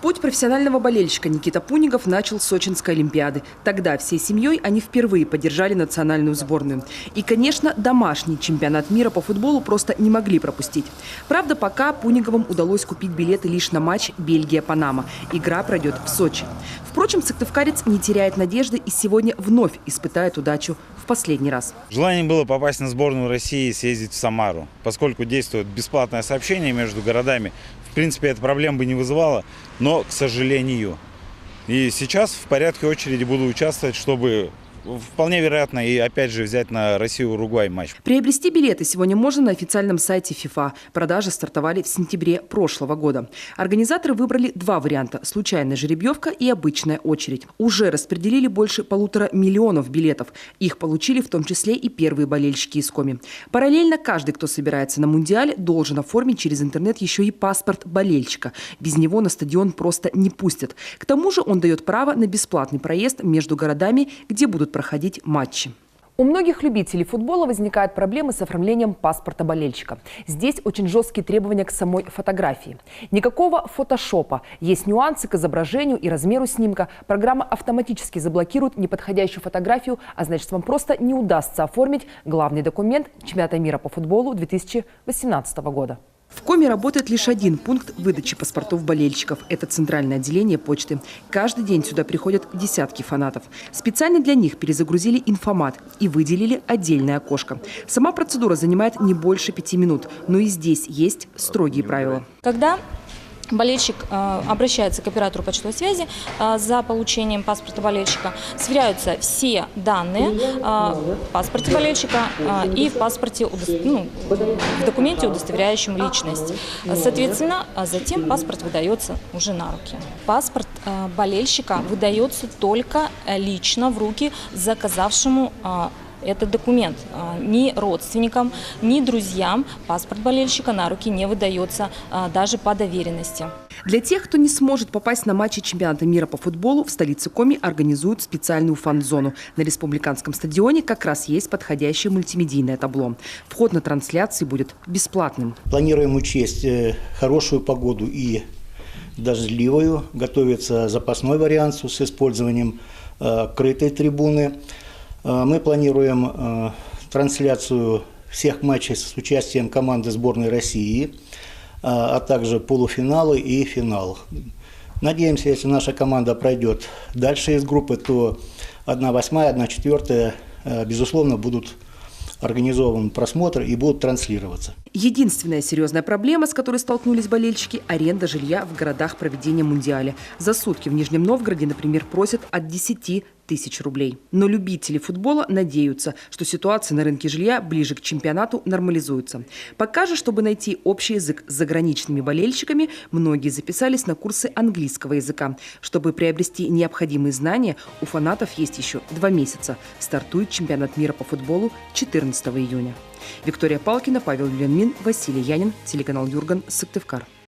Путь профессионального болельщика Никита Пунигов начал с Сочинской Олимпиады. Тогда всей семьей они впервые поддержали национальную сборную. И, конечно, домашний чемпионат мира по футболу просто не могли пропустить. Правда, пока Пуниговым удалось купить билеты лишь на матч Бельгия-Панама. Игра пройдет в Сочи. Впрочем, сыктывкарец не теряет надежды и сегодня вновь испытает удачу в последний раз. Желание было попасть на сборную России и съездить в Самару. Поскольку действует бесплатное сообщение между городами, в принципе, это проблем бы не вызывало, но, к сожалению. И сейчас в порядке очереди буду участвовать, чтобы вполне вероятно и опять же взять на Россию-Уругвай матч. Приобрести билеты сегодня можно на официальном сайте ФИФА. Продажи стартовали в сентябре прошлого года. Организаторы выбрали два варианта – случайная жеребьевка и обычная очередь. Уже распределили больше 1,5 миллиона билетов. Их получили в том числе и первые болельщики из Коми. Параллельно каждый, кто собирается на Мундиале, должен оформить через интернет еще и паспорт болельщика. Без него на стадион просто не пустят. К тому же он дает право на бесплатный проезд между городами, где будут проходить матчи. У многих любителей футбола возникают проблемы с оформлением паспорта болельщика. Здесь очень жесткие требования к самой фотографии. Никакого фотошопа. Есть нюансы к изображению и размеру снимка. Программа автоматически заблокирует неподходящую фотографию, а значит, вам просто не удастся оформить главный документ чемпионата мира по футболу 2018 года. В Коми работает лишь один пункт выдачи паспортов болельщиков. Это центральное отделение почты. Каждый день сюда приходят десятки фанатов. Специально для них перезагрузили информат и выделили отдельное окошко. Сама процедура занимает не больше 5 минут. Но и здесь есть строгие правила. Когда болельщик обращается к оператору почтовой связи за получением паспорта болельщика, сверяются все данные в паспорте болельщика и в паспорте, в документе, удостоверяющем личность. Соответственно, затем паспорт выдается уже на руки. Паспорт болельщика выдается только лично в руки заказавшему этот документ. Ни родственникам, ни друзьям паспорт болельщика на руки не выдается даже по доверенности. Для тех, кто не сможет попасть на матчи чемпионата мира по футболу, в столице Коми организуют специальную фан-зону. На республиканском стадионе как раз есть подходящее мультимедийное табло. Вход на трансляции будет бесплатным. Планируем учесть хорошую погоду и дождливую. Готовится запасной вариант с использованием крытой трибуны. Мы планируем трансляцию всех матчей с участием команды сборной России, а также полуфиналы и финал. Надеемся, если наша команда пройдет дальше из группы, то 1/8, 1/4, безусловно, будут организован просмотр и будут транслироваться. Единственная серьезная проблема, с которой столкнулись болельщики – аренда жилья в городах проведения Мундиаля. За сутки в Нижнем Новгороде, например, просят от 10 тысяч рублей. Но любители футбола надеются, что ситуация на рынке жилья ближе к чемпионату нормализуется. Пока же, чтобы найти общий язык с заграничными болельщиками, многие записались на курсы английского языка. Чтобы приобрести необходимые знания, у фанатов есть еще 2 месяца. Стартует чемпионат мира по футболу 14 июня. Виктория Палкина, Павел Юлианмин, Василий Янин, телеканал Юрган, Сыктывкар.